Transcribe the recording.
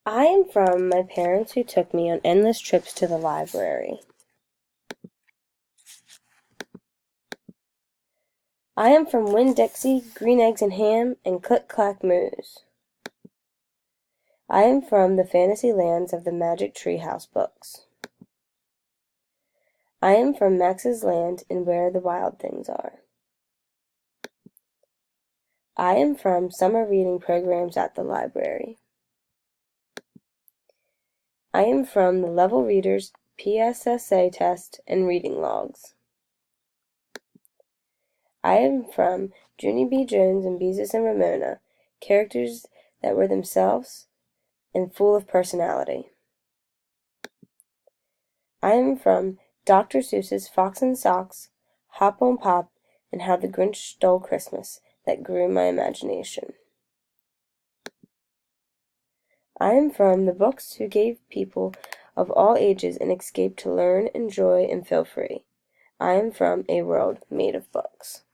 I am from my parents who took me on endless trips to the library. I am from Winn-Dixie, Green Eggs and Ham, and Click-Clack Moos. I am from the fantasy lands of the Magic Tree House books. I am from Max's Land and Where the Wild Things Are. I am from summer reading programs at the library. I am from the Level Readers, PSSA test, and reading logs. I am from Junie B. Jones and Beezus and Ramona, characters that were themselves and full of personality. I am from Dr. Seuss's Fox and Socks, Hop on Pop, and How the Grinch Stole Christmas that grew my imagination. I am from the books who gave people of all ages an escape to learn, enjoy, and feel free. I am from A World Made of Books.